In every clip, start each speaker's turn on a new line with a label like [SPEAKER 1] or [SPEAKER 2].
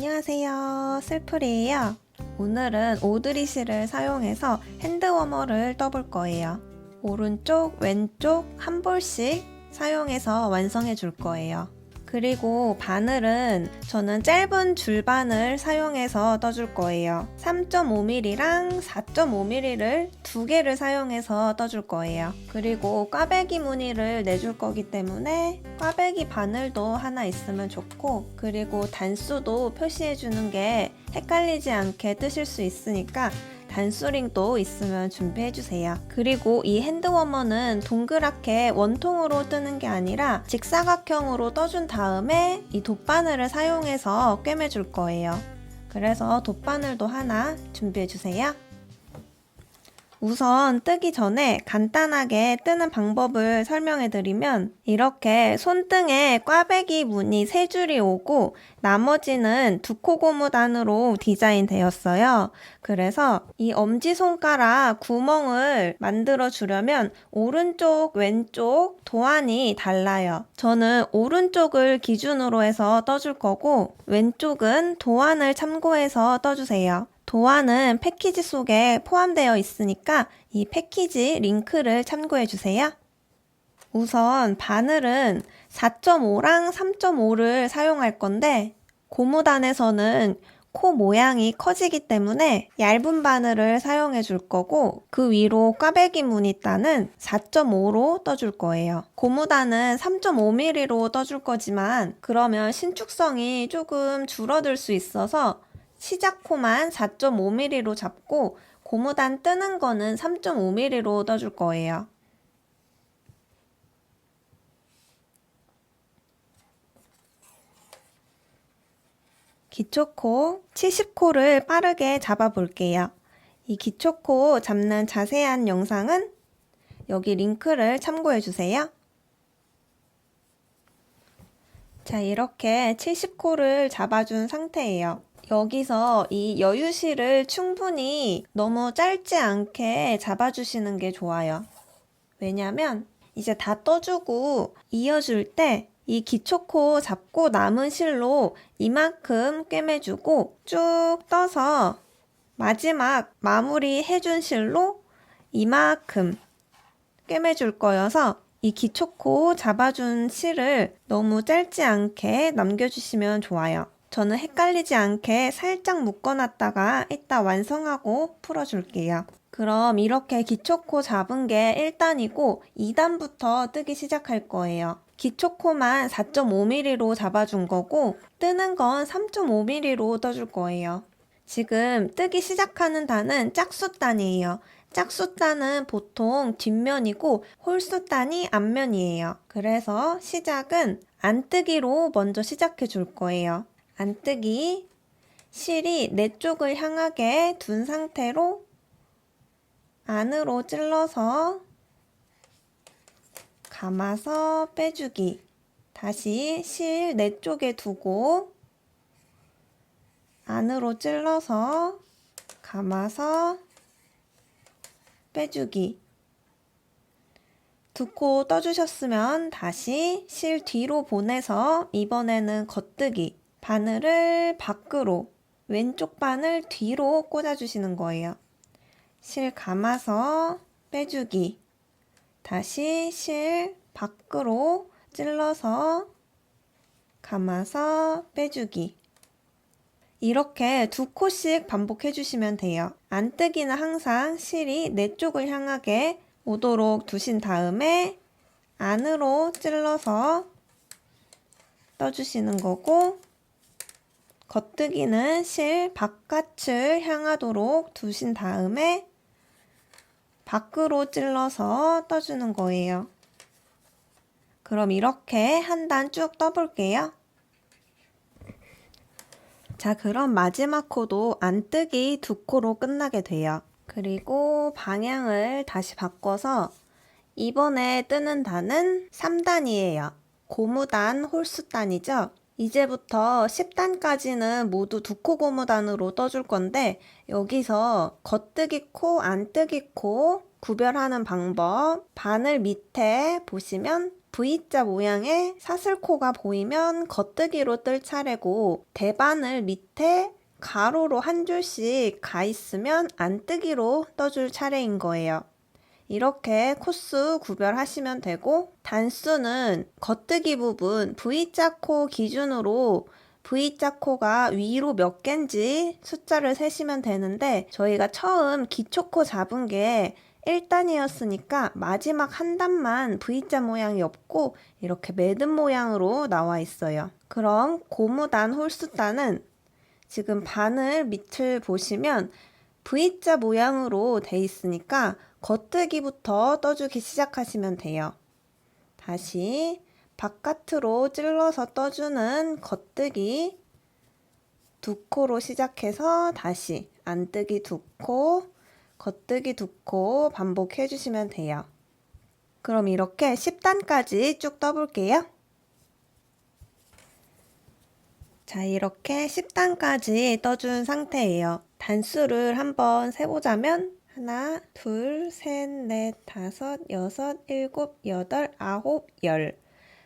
[SPEAKER 1] 안녕하세요, 슬플이에요. 오늘은 오드리 실을 사용해서 핸드워머를 떠볼 거예요. 오른쪽, 왼쪽 한 볼씩 사용해서 완성해 줄 거예요. 그리고 바늘은 저는 짧은 줄바늘 사용해서 떠줄 거예요. 3.5mm랑 4.5mm를 두 개를 사용해서 떠줄 거예요. 그리고 꽈배기 무늬를 내줄 거기 때문에 꽈배기 바늘도 하나 있으면 좋고, 그리고 단수도 표시해 주는 게 헷갈리지 않게 뜨실 수 있으니까 단수링도 있으면 준비해 주세요. 그리고 이 핸드워머는 동그랗게 원통으로 뜨는 게 아니라 직사각형으로 떠준 다음에 이 돗바늘을 사용해서 꿰매 줄 거예요. 그래서 돗바늘도 하나 준비해 주세요. 우선 뜨기 전에 간단하게 뜨는 방법을 설명해 드리면, 이렇게 손등에 꽈배기 무늬 3줄이 오고 나머지는 두코 고무단으로 디자인 되었어요. 그래서 이 엄지손가락 구멍을 만들어 주려면 오른쪽 왼쪽 도안이 달라요. 저는 오른쪽을 기준으로 해서 떠줄 거고, 왼쪽은 도안을 참고해서 떠주세요. 도안은 패키지 속에 포함되어 있으니까 이 패키지 링크를 참고해 주세요. 우선 바늘은 4.5랑 3.5를 사용할 건데, 고무단에서는 코 모양이 커지기 때문에 얇은 바늘을 사용해 줄 거고, 그 위로 꽈배기 무늬단은 4.5로 떠줄 거예요. 고무단은 3.5mm로 떠줄 거지만 그러면 신축성이 조금 줄어들 수 있어서 시작코만 4.5mm로 잡고 고무단 뜨는 거는 3.5mm로 떠줄 거예요. 기초코 70코를 빠르게 잡아 볼게요. 이 기초코 잡는 자세한 영상은 여기 링크를 참고해 주세요. 자, 이렇게 70코를 잡아준 상태예요. 여기서 이 여유실을 충분히 너무 짧지 않게 잡아주시는 게 좋아요. 왜냐면 이제 다 떠주고 이어줄 때 이 기초코 잡고 남은 실로 이만큼 꿰매주고 쭉 떠서 마지막 마무리 해준 실로 이만큼 꿰매줄 거여서 이 기초코 잡아준 실을 너무 짧지 않게 남겨주시면 좋아요. 저는 헷갈리지 않게 살짝 묶어놨다가 이따 완성하고 풀어줄게요. 그럼 이렇게 기초코 잡은 게 1단이고 2단부터 뜨기 시작할 거예요. 기초코만 4.5mm로 잡아준 거고 뜨는 건 3.5mm로 떠줄 거예요. 지금 뜨기 시작하는 단은 짝수단이에요. 짝수단은 보통 뒷면이고 홀수단이 앞면이에요. 그래서 시작은 안뜨기로 먼저 시작해 줄 거예요. 안뜨기, 실이 내 쪽을 향하게 둔 상태로 안으로 찔러서 감아서 빼주기. 다시 실 내 쪽에 두고 안으로 찔러서 감아서 빼주기. 두 코 떠주셨으면 다시 실 뒤로 보내서 이번에는 겉뜨기. 바늘을 밖으로, 왼쪽 바늘 뒤로 꽂아주시는 거예요. 실 감아서 빼주기. 다시 실 밖으로 찔러서 감아서 빼주기. 이렇게 2코씩 반복해 주시면 돼요. 안뜨기는 항상 실이 내 쪽을 향하게 오도록 두신 다음에 안으로 찔러서 떠주시는 거고, 겉뜨기는 실 바깥을 향하도록 두신 다음에 밖으로 찔러서 떠주는 거예요. 그럼 이렇게 한 단 쭉 떠볼게요. 자, 그럼 마지막 코도 안뜨기 2코로 끝나게 돼요. 그리고 방향을 다시 바꿔서 이번에 뜨는 단은 3단이에요. 고무단, 홀수단이죠. 이제부터 10단까지는 모두 2코 고무단으로 떠줄 건데, 여기서 겉뜨기 코, 안뜨기 코, 구별하는 방법, 바늘 밑에 보시면 V자 모양의 사슬코가 보이면 겉뜨기로 뜰 차례고, 대바늘 밑에 가로로 한 줄씩 가 있으면 안뜨기로 떠줄 차례인 거예요. 이렇게 코수 구별하시면 되고, 단수는 겉뜨기 부분 V자 코 기준으로 V자 코가 위로 몇 개인지 숫자를 세시면 되는데, 저희가 처음 기초코 잡은 게 1단이었으니까 마지막 한 단만 V자 모양이 없고 이렇게 매듭 모양으로 나와 있어요. 그럼 고무단, 홀수단은 지금 바늘 밑을 보시면 V자 모양으로 돼 있으니까 겉뜨기부터 떠주기 시작하시면 돼요. 다시 바깥으로 찔러서 떠주는 겉뜨기 2코로 시작해서 다시 안뜨기 2코, 겉뜨기 2코 반복해 주시면 돼요. 그럼 이렇게 10단까지 쭉 떠볼게요. 자, 이렇게 10단까지 떠준 상태예요. 단수를 한번 세보자면 하나, 둘, 셋, 넷, 다섯, 여섯, 일곱, 여덟, 아홉, 열.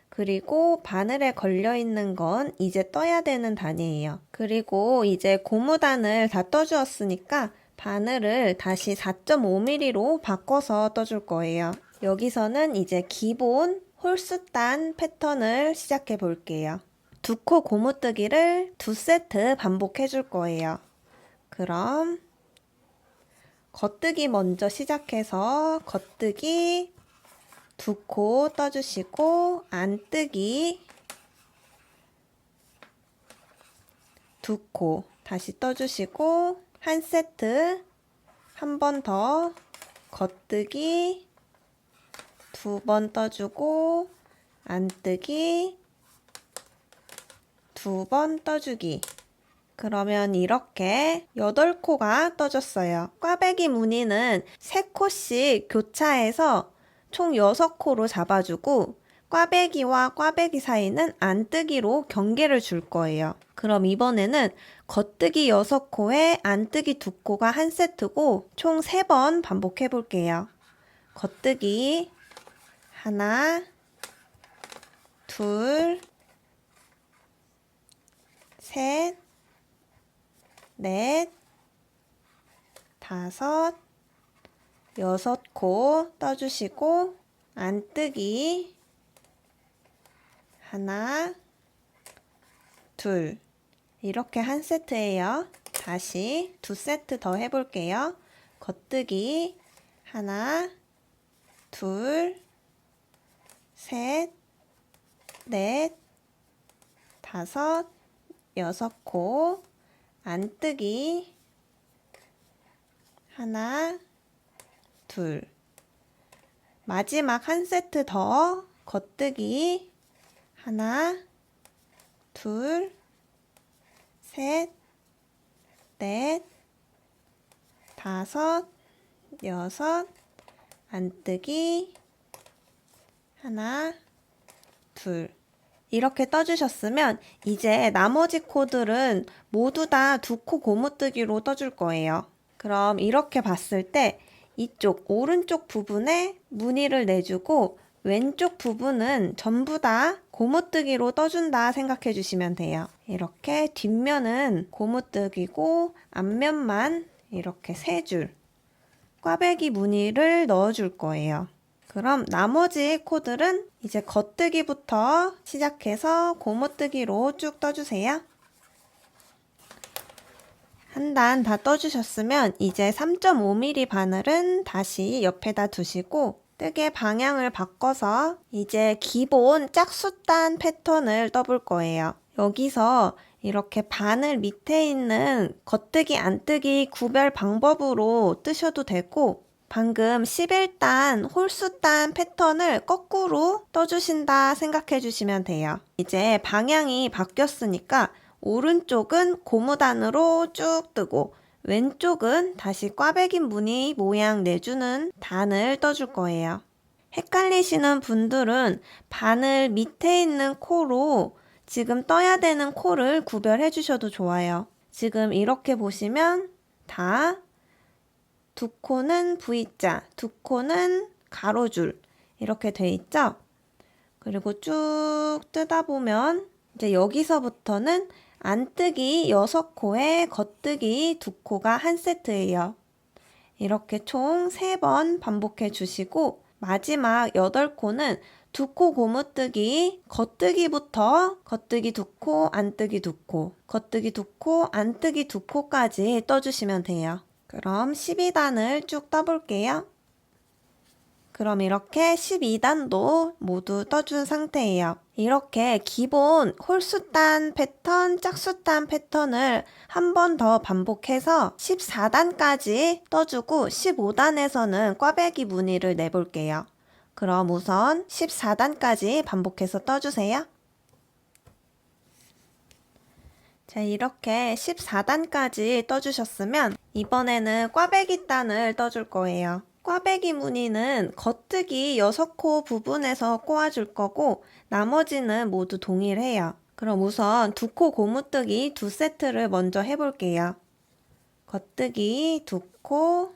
[SPEAKER 1] 그리고 바늘에 걸려있는 건 이제 떠야 되는 단이에요. 그리고 이제 고무단을 다 떠주었으니까 바늘을 다시 4.5mm로 바꿔서 떠줄 거예요. 여기서는 이제 기본 홀수단 패턴을 시작해 볼게요. 2코 고무뜨기를 2세트 반복해 줄 거예요. 그럼 겉뜨기 먼저 시작해서 겉뜨기 2코 떠주시고, 안뜨기 2코 다시 떠주시고, 한 세트 한 번 더 겉뜨기 2번 떠주고, 안뜨기 2번 떠주기. 그러면 이렇게 8코가 떠졌어요. 꽈배기 무늬는 3코씩 교차해서 총 6코로 잡아주고, 꽈배기와 꽈배기 사이는 안뜨기로 경계를 줄 거예요. 그럼 이번에는 겉뜨기 6코에 안뜨기 2코가 한 세트고 총 3번 반복해 볼게요. 겉뜨기 하나, 둘, 셋, 넷, 다섯, 6코 떠주시고, 안뜨기 하나, 둘. 이렇게 한 세트예요. 다시 2세트 더 해볼게요. 겉뜨기 하나, 둘, 셋, 넷, 다섯, 6코, 안뜨기 하나, 둘. 마지막 한 세트 더 겉뜨기 하나, 둘, 셋, 넷, 다섯, 6, 안뜨기 하나, 둘. 이렇게 떠주셨으면 이제 나머지 코들은 모두 다 2코 고무뜨기로 떠줄 거예요. 그럼 이렇게 봤을 때 이쪽 오른쪽 부분에 무늬를 내주고 왼쪽 부분은 전부 다 고무뜨기로 떠준다 생각해 주시면 돼요. 이렇게 뒷면은 고무뜨기고 앞면만 이렇게 3줄 꽈배기 무늬를 넣어줄 거예요. 그럼 나머지 코들은 이제 겉뜨기부터 시작해서 고무뜨기로 쭉 떠주세요. 한 단 다 떠주셨으면 이제 3.5mm 바늘은 다시 옆에다 두시고 뜨개 방향을 바꿔서 이제 기본 짝수단 패턴을 떠볼 거예요. 여기서 이렇게 바늘 밑에 있는 겉뜨기 안뜨기 구별 방법으로 뜨셔도 되고, 방금 11단 홀수단 패턴을 거꾸로 떠주신다 생각해 주시면 돼요. 이제 방향이 바뀌었으니까 오른쪽은 고무단으로 쭉 뜨고 왼쪽은 다시 꽈배기 무늬 모양 내주는 단을 떠줄 거예요. 헷갈리시는 분들은 바늘 밑에 있는 코로 지금 떠야 되는 코를 구별해 주셔도 좋아요. 지금 이렇게 보시면 다 두 코는 V자, 두 코는 가로줄 이렇게 돼 있죠? 그리고 쭉 뜯다 보면 이제 여기서부터는 안뜨기 6코에 겉뜨기 2코가 한 세트예요. 이렇게 총 3번 반복해 주시고 마지막 8코는 2코 고무뜨기, 겉뜨기부터 겉뜨기 2코, 안뜨기 2코, 겉뜨기 2코, 안뜨기 2코까지 떠주시면 돼요. 그럼 12단을 쭉 떠볼게요. 그럼 이렇게 12단도 모두 떠준 상태예요. 이렇게 기본 홀수단 패턴, 짝수단 패턴을 한 번 더 반복해서 14단까지 떠주고 15단에서는 꽈배기 무늬를 내볼게요. 그럼 우선 14단까지 반복해서 떠주세요. 자, 이렇게 14단까지 떠주셨으면 이번에는 꽈배기 단을 떠줄 거예요. 꽈배기 무늬는 겉뜨기 6코 부분에서 꼬아줄 거고 나머지는 모두 동일해요. 그럼 우선 2코 고무뜨기 2세트를 먼저 해볼게요. 겉뜨기 2코,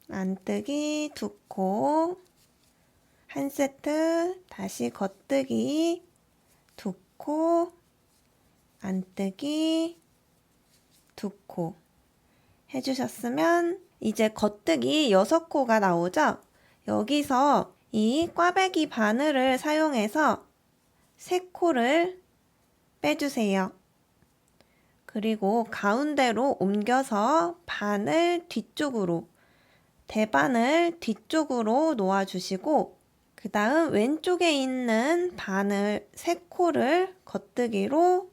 [SPEAKER 1] 안뜨기 2코, 한 세트, 다시 겉뜨기 2코, 안뜨기 2코 해주셨으면 이제 겉뜨기 6코가 나오죠? 여기서 이 꽈배기 바늘을 사용해서 3코를 빼주세요. 그리고 가운데로 옮겨서 바늘 뒤쪽으로, 대바늘 뒤쪽으로 놓아주시고 그 다음 왼쪽에 있는 바늘 3코를 겉뜨기로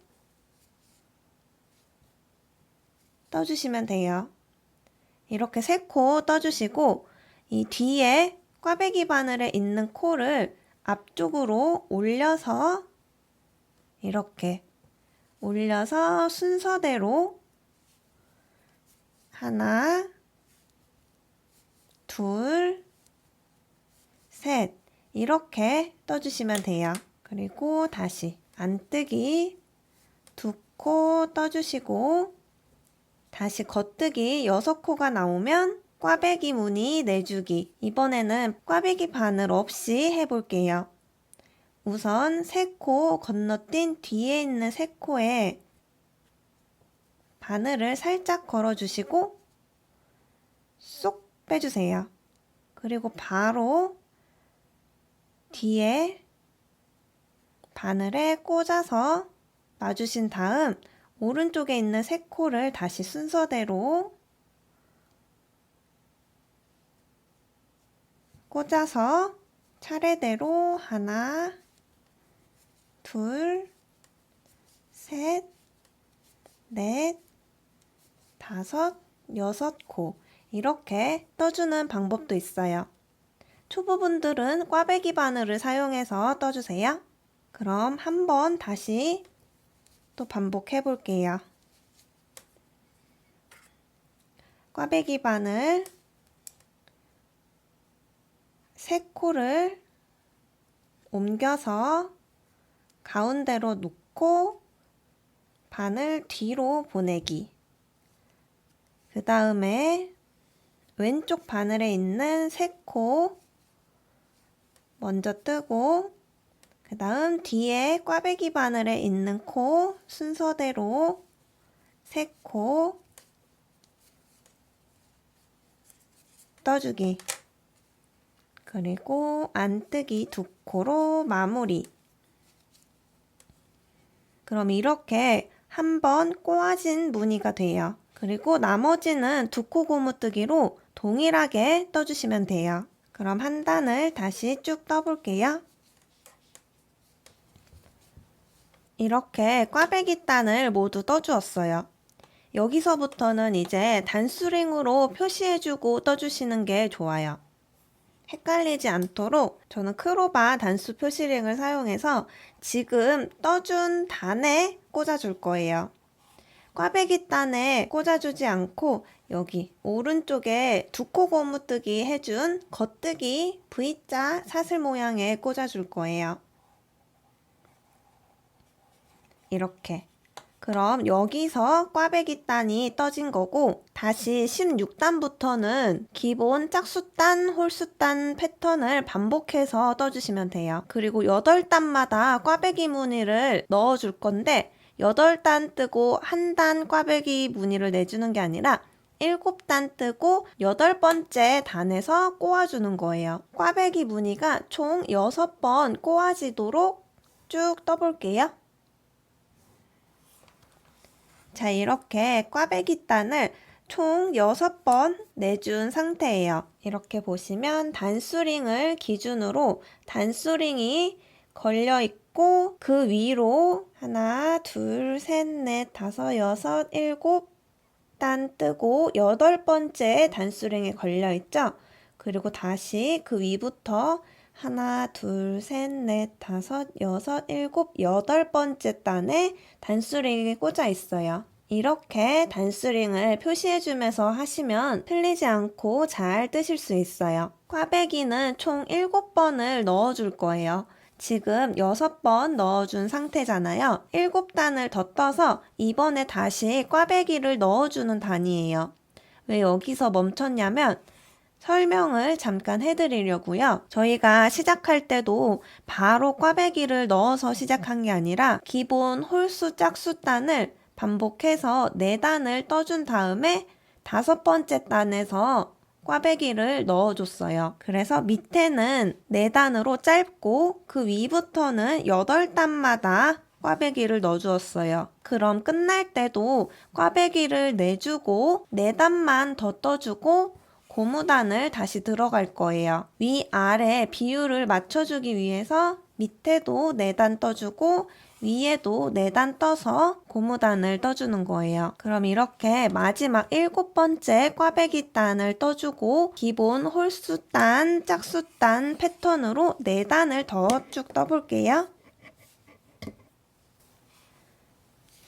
[SPEAKER 1] 떠주시면 돼요. 이렇게 3코 떠주시고 이 뒤에 꽈배기 바늘에 있는 코를 앞쪽으로 올려서 이렇게 올려서 순서대로 하나, 둘, 셋 이렇게 떠주시면 돼요. 그리고 다시 안뜨기 2코 떠주시고 다시 겉뜨기 6코가 나오면 꽈배기 무늬 내주기. 이번에는 꽈배기 바늘 없이 해볼게요. 우선 3코 건너뛴 뒤에 있는 3코에 바늘을 살짝 걸어주시고 쏙 빼주세요. 그리고 바로 뒤에 바늘에 꽂아서 놔주신 다음 오른쪽에 있는 3코를 다시 순서대로 꽂아서 차례대로 하나, 둘, 셋, 넷, 5, 6코 이렇게 떠주는 방법도 있어요. 초보분들은 꽈배기 바늘을 사용해서 떠주세요. 그럼 한번 다시 또 반복해 볼게요. 꽈배기 바늘 3코를 옮겨서 가운데로 놓고 바늘 뒤로 보내기. 그 다음에 왼쪽 바늘에 있는 3코 먼저 뜨고 그 다음 뒤에 꽈배기 바늘에 있는 코 순서대로 3코 떠주기. 그리고 안뜨기 2코로 마무리. 그럼 이렇게 한번 꼬아진 무늬가 돼요. 그리고 나머지는 2코 고무뜨기로 동일하게 떠주시면 돼요. 그럼 한 단을 다시 쭉 떠볼게요. 이렇게 꽈배기 단을 모두 떠주었어요. 여기서부터는 이제 단수링으로 표시해주고 떠주시는 게 좋아요. 헷갈리지 않도록 저는 크로바 단수 표시링을 사용해서 지금 떠준 단에 꽂아줄 거예요. 꽈배기 단에 꽂아주지 않고 여기 오른쪽에 2코 고무뜨기 해준 겉뜨기 V자 사슬 모양에 꽂아줄 거예요. 이렇게. 그럼 여기서 꽈배기 단이 떠진 거고 다시 16단부터는 기본 짝수단, 홀수단 패턴을 반복해서 떠주시면 돼요. 그리고 8단마다 꽈배기 무늬를 넣어줄 건데 8단 뜨고 한 단 꽈배기 무늬를 내주는 게 아니라 7단 뜨고 8번째 단에서 꼬아주는 거예요. 꽈배기 무늬가 총 6번 꼬아지도록 쭉 떠볼게요. 자, 이렇게 꽈배기 단을 총 6번 내준 상태예요. 이렇게 보시면 단수링을 기준으로 단수링이 걸려있고 그 위로 하나, 둘, 셋, 넷, 다섯, 여섯, 일곱 단 뜨고 8번째 단수링에 걸려있죠. 그리고 다시 그 위부터 하나, 둘, 셋, 넷, 다섯, 여섯, 일곱, 8번째 단에 단수링이 꽂아 있어요. 이렇게 단수링을 표시해주면서 하시면 틀리지 않고 잘 뜨실 수 있어요. 꽈배기는 총 7번을 넣어줄 거예요. 지금 6번 넣어준 상태잖아요. 7단을 더 떠서 이번에 다시 꽈배기를 넣어주는 단이에요. 왜 여기서 멈췄냐면 설명을 잠깐 해드리려고요. 저희가 시작할 때도 바로 꽈배기를 넣어서 시작한 게 아니라 기본 홀수 짝수 단을 반복해서 4단을 떠준 다음에 5번째 단에서 꽈배기를 넣어줬어요. 그래서 밑에는 4단으로 짧고 그 위부터는 8단마다 꽈배기를 넣어주었어요. 그럼 끝날 때도 꽈배기를 내주고 4단만 더 떠주고 고무단을 다시 들어갈 거예요. 위아래 비율을 맞춰주기 위해서 밑에도 4단 떠주고 위에도 4단 떠서 고무단을 떠주는 거예요. 그럼 이렇게 마지막 7번째 꽈배기 단을 떠주고 기본 홀수단, 짝수단 패턴으로 4단을 더 쭉 떠볼게요.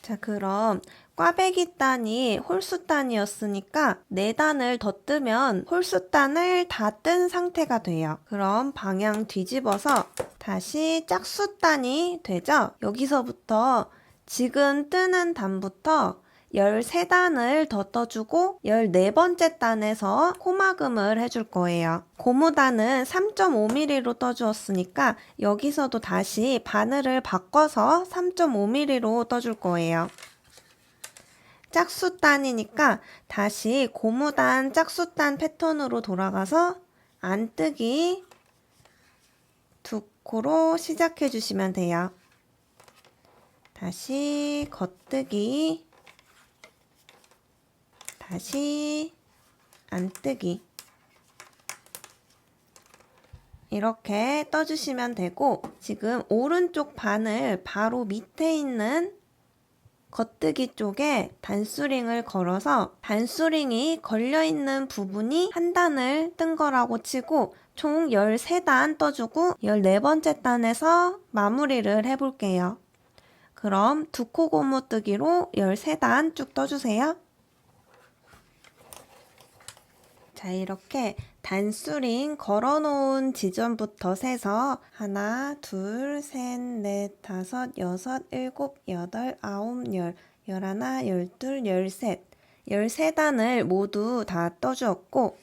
[SPEAKER 1] 자, 그럼 꽈배기 단이 홀수단이었으니까 4단을 더 뜨면 홀수단을 다 뜬 상태가 돼요. 그럼 방향 뒤집어서 다시 짝수단이 되죠? 여기서부터 지금 뜨는 단부터 13단을 더 떠주고 14번째 단에서 코막음을 해줄 거예요. 고무단은 3.5mm로 떠주었으니까 여기서도 다시 바늘을 바꿔서 3.5mm로 떠줄 거예요. 짝수단이니까 다시 고무단 짝수단 패턴으로 돌아가서 안뜨기 두 코로 시작해 주시면 돼요. 다시 겉뜨기, 다시 안뜨기 이렇게 떠주시면 되고 지금 오른쪽 바늘 바로 밑에 있는 겉뜨기 쪽에 단수링을 걸어서 단수링이 걸려있는 부분이 한 단을 뜬 거라고 치고 총 13단 떠주고 14번째 단에서 마무리를 해볼게요. 그럼 2코 고무뜨기로 13단 쭉 떠주세요. 자, 이렇게 단수링 걸어놓은 지점부터 세서 하나, 둘, 셋, 넷, 다섯, 여섯, 일곱, 여덟, 아홉, 열, 열하나, 열둘, 열셋 13단을 모두 다 떠주었고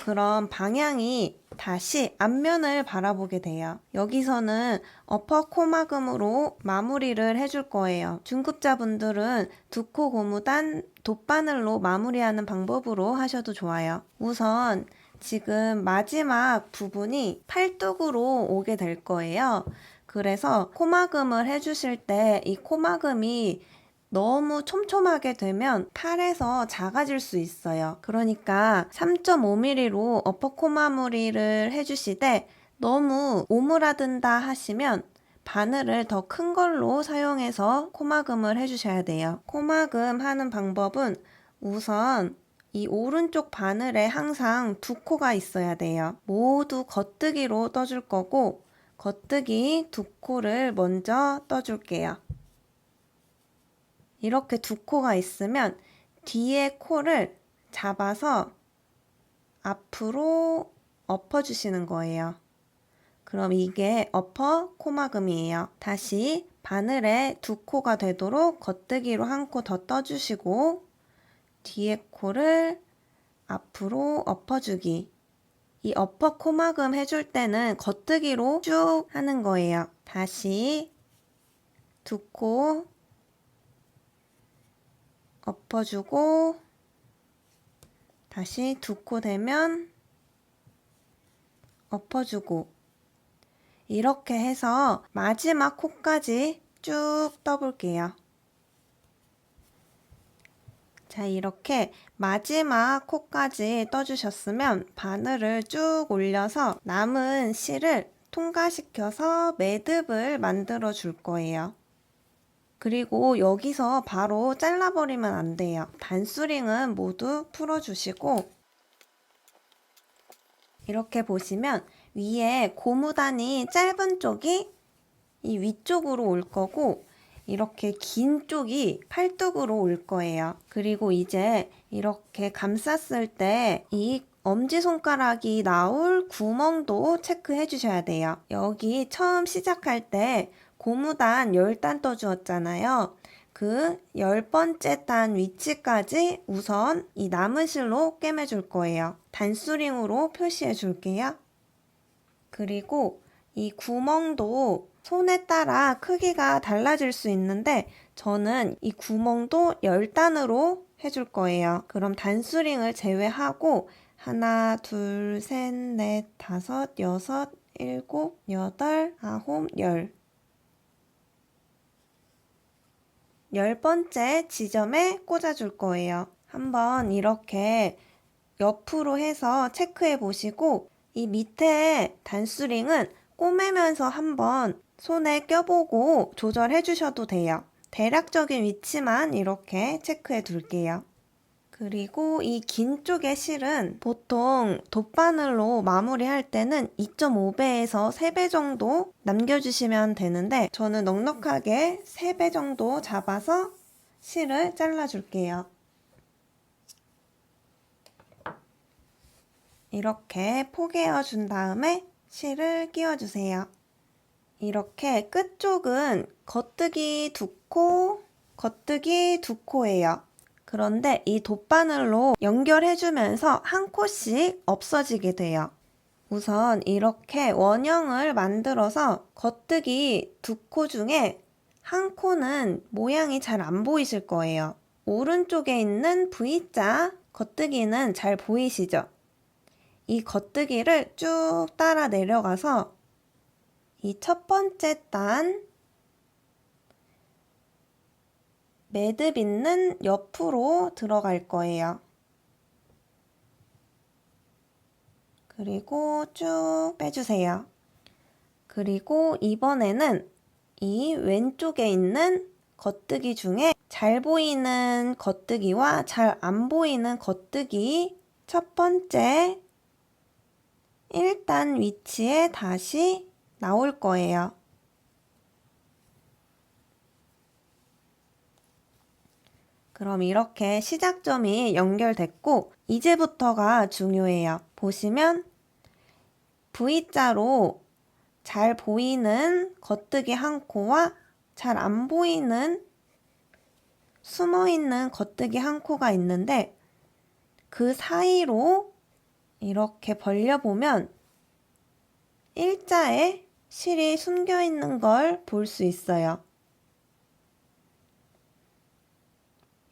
[SPEAKER 1] 그럼 방향이 다시 앞면을 바라보게 돼요. 여기서는 어퍼 코막음으로 마무리를 해줄 거예요. 중급자분들은 2코 고무단 돗바늘로 마무리하는 방법으로 하셔도 좋아요. 우선 지금 마지막 부분이 팔뚝으로 오게 될 거예요. 그래서 코막음을 해주실 때 이 코막음이 너무 촘촘하게 되면 팔에서 작아질 수 있어요. 그러니까 3.5mm로 어퍼코 마무리를 해주시되 너무 오므라든다 하시면 바늘을 더 큰 걸로 사용해서 코막음을 해주셔야 돼요. 코막음 하는 방법은 우선 이 오른쪽 바늘에 항상 2코가 있어야 돼요. 모두 겉뜨기로 떠줄 거고 겉뜨기 2코를 먼저 떠줄게요. 이렇게 2코가 있으면 뒤에 코를 잡아서 앞으로 엎어주시는 거예요. 그럼 이게 어퍼 코막음이에요. 다시 바늘에 두 코가 되도록 겉뜨기로 한 코 더 떠주시고 뒤에 코를 앞으로 엎어주기. 이 엎어 코막음 해줄 때는 겉뜨기로 쭉 하는 거예요. 다시 두 코 엎어주고 다시 두 코 되면 엎어주고 이렇게 해서 마지막 코까지 쭉 떠볼게요. 자, 이렇게 마지막 코까지 떠주셨으면 바늘을 쭉 올려서 남은 실을 통과시켜서 매듭을 만들어 줄 거예요. 그리고 여기서 바로 잘라버리면 안 돼요. 단수링은 모두 풀어주시고 이렇게 보시면 위에 고무단이 짧은 쪽이 이 위쪽으로 올 거고 이렇게 긴 쪽이 팔뚝으로 올 거예요. 그리고 이제 이렇게 감쌌을 때 이 엄지손가락이 나올 구멍도 체크해 주셔야 돼요. 여기 처음 시작할 때 고무단 10단 떠주었잖아요. 그 10번째 단 위치까지 우선 이 남은 실로 꿰매줄 거예요. 단수링으로 표시해 줄게요. 그리고 이 구멍도 손에 따라 크기가 달라질 수 있는데 저는 이 구멍도 10단으로 해줄 거예요. 그럼 단수링을 제외하고 하나, 둘, 셋, 넷, 다섯, 여섯, 일곱, 여덟, 아홉, 열. 10번째 지점에 꽂아줄 거예요. 한번 이렇게 옆으로 해서 체크해 보시고 이 밑에 단수링은 꼬매면서 한번 손에 껴보고 조절해 주셔도 돼요. 대략적인 위치만 이렇게 체크해 둘게요. 그리고 이 긴 쪽의 실은 보통 돗바늘로 마무리할 때는 2.5배에서 3배 정도 남겨주시면 되는데 저는 넉넉하게 3배 정도 잡아서 실을 잘라줄게요. 이렇게 포개어 준 다음에 실을 끼워주세요. 이렇게 끝쪽은 겉뜨기 2코, 겉뜨기 2코예요. 그런데 이 돗바늘로 연결해주면서 한 코씩 없어지게 돼요. 우선 이렇게 원형을 만들어서 겉뜨기 2코 중에 한 코는 모양이 잘 안 보이실 거예요. 오른쪽에 있는 V자 겉뜨기는 잘 보이시죠? 이 겉뜨기를 쭉 따라 내려가서 이 첫 번째 단 매듭 있는 옆으로 들어갈 거예요. 그리고 쭉 빼주세요. 그리고 이번에는 이 왼쪽에 있는 겉뜨기 중에 잘 보이는 겉뜨기와 잘 안 보이는 겉뜨기 첫 번째 1단 위치에 다시 나올 거예요. 그럼 이렇게 시작점이 연결됐고 이제부터가 중요해요. 보시면 V자로 잘 보이는 겉뜨기 한 코와 잘 안 보이는 숨어있는 겉뜨기 한 코가 있는데 그 사이로 이렇게 벌려보면 일자에 실이 숨겨 있는 걸 볼 수 있어요.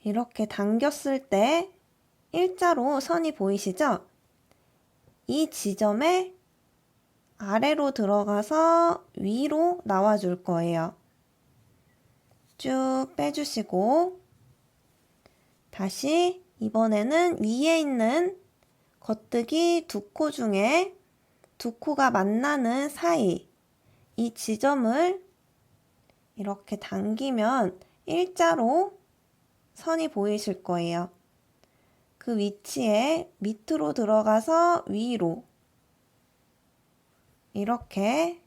[SPEAKER 1] 이렇게 당겼을 때 일자로 선이 보이시죠? 이 지점에 아래로 들어가서 위로 나와줄 거예요. 쭉 빼주시고 다시 이번에는 위에 있는 겉뜨기 2코 중에 2코가 만나는 사이 이 지점을 이렇게 당기면 일자로 선이 보이실 거예요. 그 위치에 밑으로 들어가서 위로 이렇게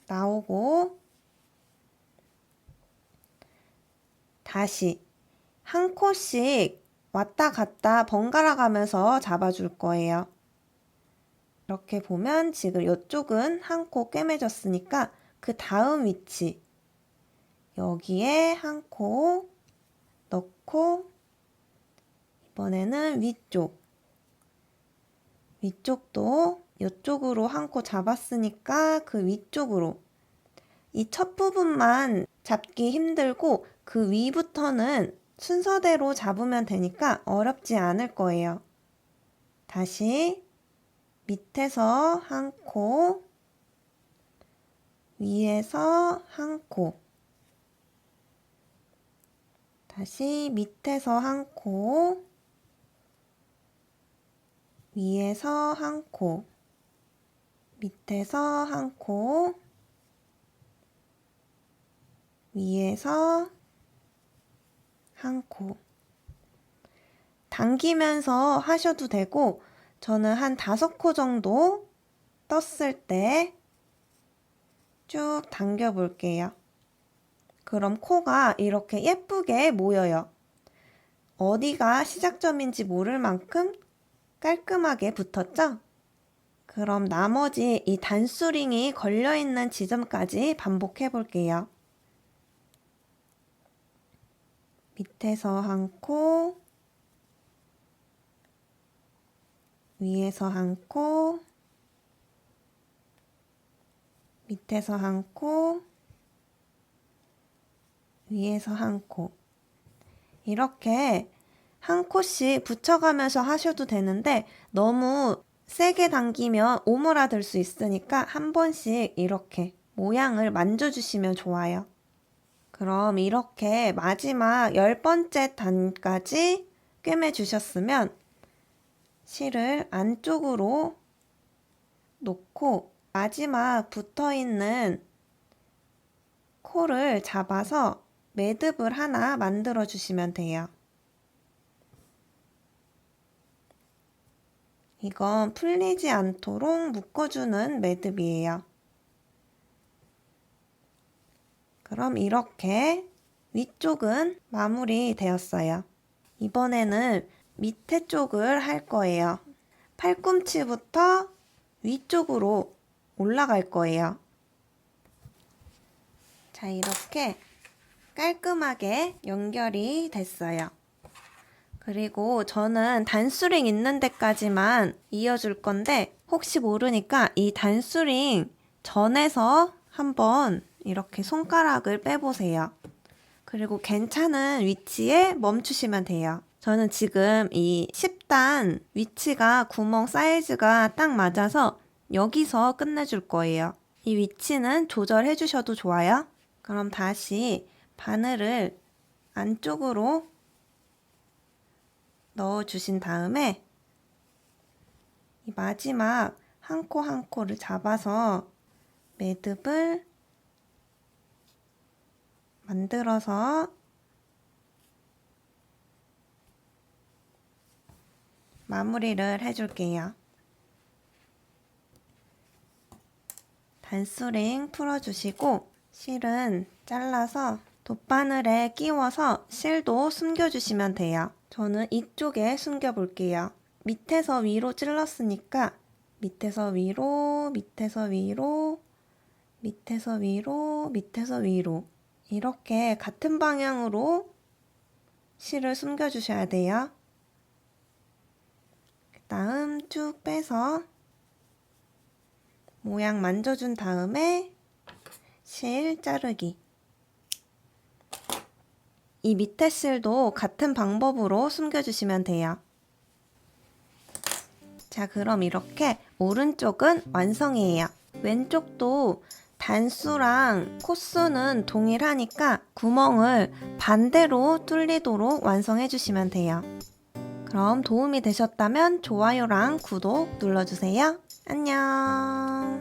[SPEAKER 1] 나오고 다시 한 코씩 왔다 갔다 번갈아 가면서 잡아줄 거예요. 이렇게 보면 지금 이쪽은 한 코 꿰매졌으니까 그 다음 위치 여기에 한 코 넣고 이번에는 위쪽도 이쪽으로 한 코 잡았으니까 그 위쪽으로 이 첫 부분만 잡기 힘들고 그 위부터는 순서대로 잡으면 되니까 어렵지 않을 거예요. 다시 밑에서 한 코, 위에서 한 코, 다시 밑에서 한 코, 위에서 한 코, 밑에서 한 코, 위에서 한 코. 당기면서 하셔도 되고 저는 한 5코 정도 떴을 때 쭉 당겨 볼게요. 그럼 코가 이렇게 예쁘게 모여요. 어디가 시작점인지 모를 만큼 깔끔하게 붙었죠? 그럼 나머지 이 단수링이 걸려있는 지점까지 반복해 볼게요. 밑에서 한 코, 위에서 한 코, 밑에서 한 코, 위에서 한 코. 이렇게 한 코씩 붙여가면서 하셔도 되는데 너무 세게 당기면 오므라들 수 있으니까 한 번씩 이렇게 모양을 만져주시면 좋아요. 그럼 이렇게 마지막 10번째 단까지 꿰매주셨으면 실을 안쪽으로 놓고 마지막 붙어있는 코를 잡아서 매듭을 하나 만들어 주시면 돼요. 이건 풀리지 않도록 묶어주는 매듭이에요. 그럼 이렇게 위쪽은 마무리 되었어요. 이번에는 밑에 쪽을 할 거예요. 팔꿈치부터 위쪽으로 올라갈 거예요. 자, 이렇게 깔끔하게 연결이 됐어요. 그리고 저는 단수링 있는 데까지만 이어줄 건데 혹시 모르니까 이 단수링 전에서 한번 이렇게 손가락을 빼보세요. 그리고 괜찮은 위치에 멈추시면 돼요. 저는 지금 이 10단 위치가 구멍 사이즈가 딱 맞아서 여기서 끝내줄 거예요. 이 위치는 조절해 주셔도 좋아요. 그럼 다시 바늘을 안쪽으로 넣어주신 다음에 이 마지막 한 코 한 코를 잡아서 매듭을 만들어서 마무리를 해줄게요. 단수링 풀어주시고 실은 잘라서 돗바늘에 끼워서 실도 숨겨주시면 돼요. 저는 이쪽에 숨겨볼게요. 밑에서 위로 찔렀으니까 밑에서 위로, 밑에서 위로, 밑에서 위로, 밑에서 위로 이렇게 같은 방향으로 실을 숨겨주셔야 돼요. 그 다음 쭉 빼서 모양 만져준 다음에 실 자르기. 이 밑에 실도 같은 방법으로 숨겨주시면 돼요. 자, 그럼 이렇게 오른쪽은 완성이에요. 왼쪽도 단수랑 코수는 동일하니까 구멍을 반대로 뚫리도록 완성해 주시면 돼요. 그럼 도움이 되셨다면 좋아요랑 구독 눌러주세요. 안녕.